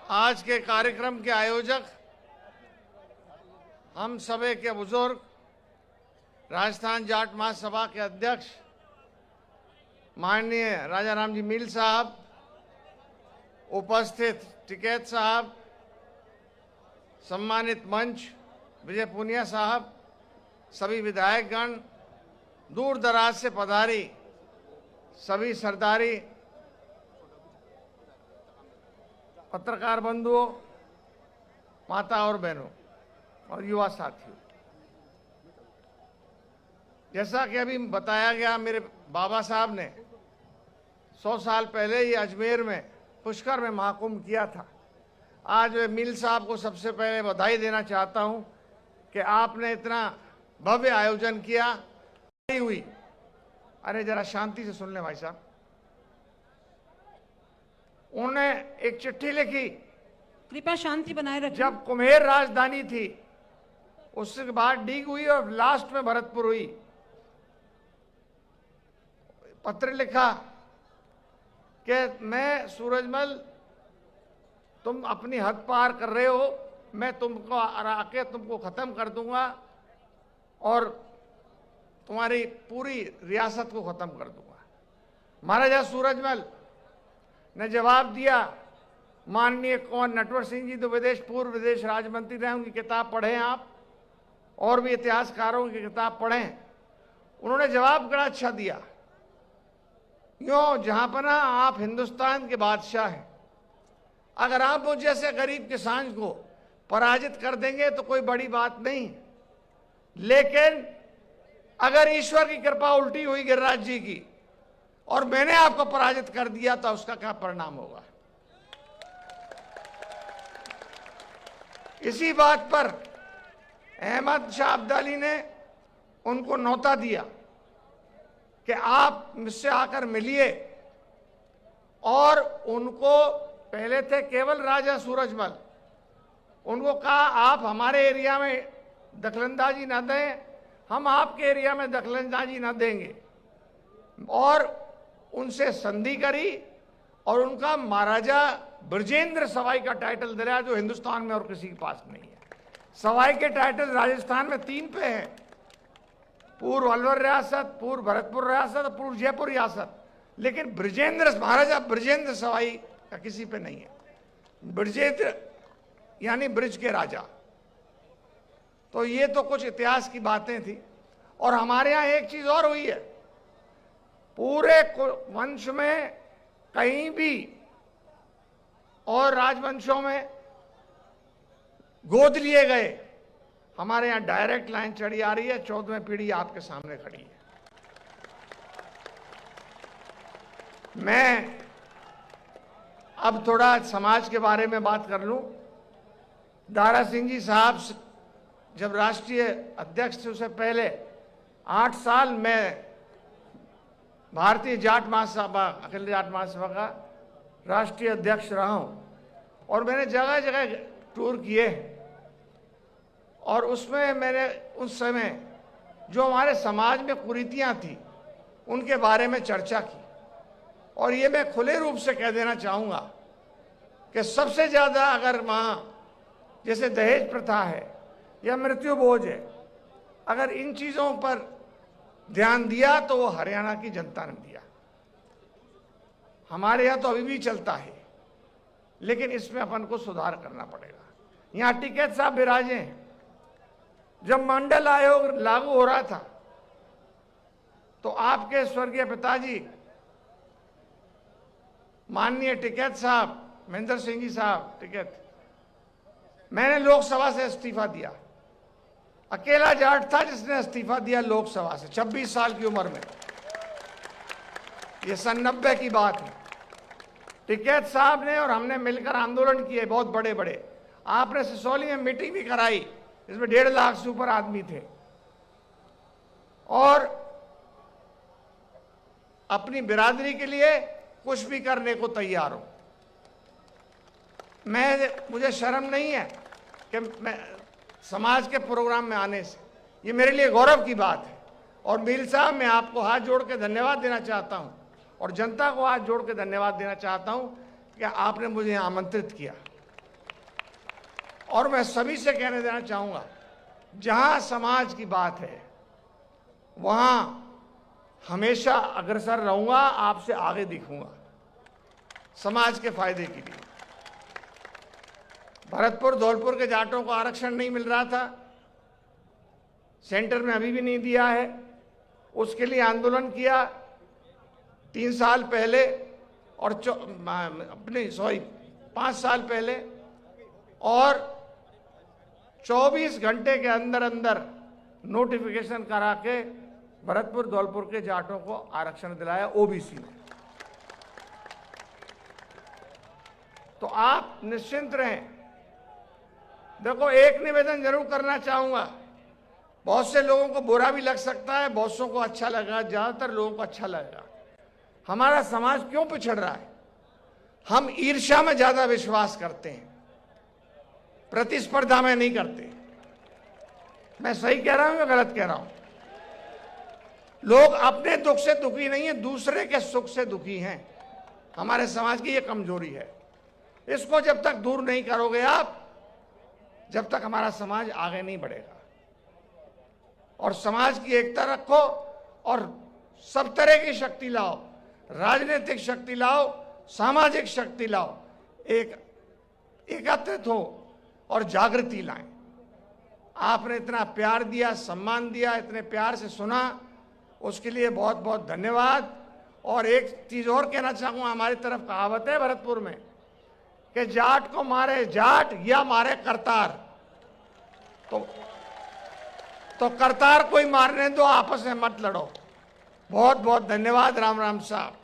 आज के कार्यक्रम के आयोजक, हम सभी के बुजुर्ग, राजस्थान जाट महासभा के अध्यक्ष माननीय राजा राम जी मील साहब, उपस्थित टिकैत साहब, सम्मानित मंच विजय पुनिया साहब, सभी विधायकगण, दूर दराज से पधारी सभी सरदारी, पत्रकार बंधुओं, माता और बहनों और युवा साथियों, जैसा कि अभी बताया गया, मेरे बाबा साहब ने 100 साल पहले ही अजमेर में पुष्कर में महाकुंभ किया था। आज मैं मील साहब को सबसे पहले बधाई देना चाहता हूं कि आपने इतना भव्य आयोजन किया हुई। अरे जरा शांति से सुन लें भाई साहब। उन्होंने एक चिट्ठी लिखी, कृपया शांति बनाए रखें। जब कुम्हेर राजधानी थी, उसके बाद डीग हुई और लास्ट में भरतपुर हुई। पत्र लिखा कि मैं सूरजमल, तुम अपनी हद पार कर रहे हो, मैं तुमको आके तुमको खत्म कर दूंगा और तुम्हारी पूरी रियासत को खत्म कर दूंगा। महाराजा सूरजमल ने जवाब दिया, माननीय कौन नटवर सिंह जी तो पूर्व विदेश राज्य मंत्री रहे, उनकी किताब पढ़ें आप, और भी इतिहासकारों की किताब पढ़ें। उन्होंने जवाब बड़ा अच्छा दिया, यूं जहां पर आप हिंदुस्तान के बादशाह हैं, अगर आप मुझ जैसे गरीब किसान को पराजित कर देंगे तो कोई बड़ी बात नहीं, लेकिन अगर ईश्वर की कृपा उल्टी हुई गिरिराज जी की और मैंने आपको पराजित कर दिया तो उसका क्या परिणाम होगा। इसी बात पर अहमद शाह अब्दाली ने उनको न्योता दिया कि आप मुझसे आकर मिलिए, और उनको पहले थे केवल राजा सूरजमल, उनको कहा आप हमारे एरिया में दखलंदाजी न दें, हम आपके एरिया में दखलंदाजी न देंगे, और उनसे संधि करी और उनका महाराजा ब्रजेंद्र सवाई का टाइटल दिलाया, जो हिंदुस्तान में और किसी के पास नहीं है। सवाई के टाइटल राजस्थान में 3 पे हैं, पूर्व अलवर रियासत, पूर्व भरतपुर रियासत और पूर्व जयपुर रियासत, लेकिन महाराजा ब्रजेंद्र सवाई का किसी पे नहीं है। ब्रजेंद्र यानी ब्रिज के राजा। तो ये तो कुछ इतिहास की बातें थी। और हमारे यहाँ एक चीज और हुई है, पूरे वंश में कहीं भी और राजवंशों में गोद लिए गए, हमारे यहाँ डायरेक्ट लाइन चढ़ी आ रही है। 14वीं पीढ़ी आपके सामने खड़ी है। मैं अब थोड़ा समाज के बारे में बात कर लूं। दारा सिंह जी साहब जब राष्ट्रीय अध्यक्ष थे, उससे पहले 8 साल मैं भारतीय जाट महासभा, अखिल जाट महासभा का राष्ट्रीय अध्यक्ष रहा हूं, और मैंने जगह जगह टूर किए, और उसमें मैंने उस समय जो हमारे समाज में कुरीतियां थी उनके बारे में चर्चा की। और ये मैं खुले रूप से कह देना चाहूंगा कि सबसे ज्यादा अगर वहां जैसे दहेज प्रथा है या मृत्यु बोझ है, अगर इन चीजों पर ध्यान दिया तो वो हरियाणा की जनता ने दिया। हमारे यहाँ तो अभी भी चलता है, लेकिन इसमें अपन को सुधार करना पड़ेगा। यहाँ टिकैत साहब विराजे हैं। जब मंडल आयोग लागू हो रहा था तो आपके स्वर्गीय पिताजी माननीय टिकैत साहब, महेंद्र सिंह जी साहब टिकैत, मैंने लोकसभा से इस्तीफा दिया। अकेला जाट था जिसने इस्तीफा दिया लोकसभा से 26 साल की उम्र में। ये सन 90 की बात है। टिकैत साहब ने और हमने मिलकर आंदोलन किए बहुत बड़े बड़े। आपने सिसौली में मीटिंग भी कराई, इसमें 1.5 लाख से ऊपर आदमी थे, और अपनी बिरादरी के लिए कुछ भी करने को तैयार हूं। मुझे शर्म नहीं है कि मैं समाज के प्रोग्राम में आने से, ये मेरे लिए गौरव की बात है। और मील साहब, मैं आपको हाथ जोड़ के धन्यवाद देना चाहता हूं, और जनता को हाथ जोड़ के धन्यवाद देना चाहता हूं कि आपने मुझे आमंत्रित किया। और मैं सभी से कहने देना चाहूंगा, जहां समाज की बात है वहां हमेशा अग्रसर रहूंगा, आपसे आगे दिखूंगा समाज के फायदे के लिए। भरतपुर धौलपुर के जाटों को आरक्षण नहीं मिल रहा था, सेंटर में अभी भी नहीं दिया है। उसके लिए आंदोलन किया 3 साल पहले और 5 साल पहले, और 24 घंटे के अंदर अंदर नोटिफिकेशन करा के भरतपुर धौलपुर के जाटों को आरक्षण दिलाया ओबीसी में। तो आप निश्चिंत रहें। देखो, एक निवेदन जरूर करना चाहूंगा, बहुत से लोगों को बुरा भी लग सकता है, बहुत सौ को अच्छा लगेगा, ज्यादातर लोगों को अच्छा लगेगा। हमारा समाज क्यों पिछड़ रहा है? हम ईर्ष्या में ज्यादा विश्वास करते हैं, प्रतिस्पर्धा में नहीं करते। मैं सही कह रहा हूं या गलत कह रहा हूं? लोग अपने दुख से दुखी नहीं है, दूसरे के सुख से दुखी हैं। हमारे समाज की यह कमजोरी है। इसको जब तक दूर नहीं करोगे आप, जब तक हमारा समाज आगे नहीं बढ़ेगा। और समाज की एकता रखो और सब तरह की शक्ति लाओ, राजनीतिक शक्ति लाओ, सामाजिक शक्ति लाओ, एकत्रित हो और जागृति लाएं। आपने इतना प्यार दिया, सम्मान दिया, इतने प्यार से सुना, उसके लिए बहुत बहुत धन्यवाद। और एक चीज और कहना चाहूंगा, हमारी तरफ कहावत है भरतपुर में कि जाट को मारे जाट या मारे करतार। तो करतार कोई मारने दो, आपस में मत लड़ो। बहुत बहुत धन्यवाद। राम राम साहब।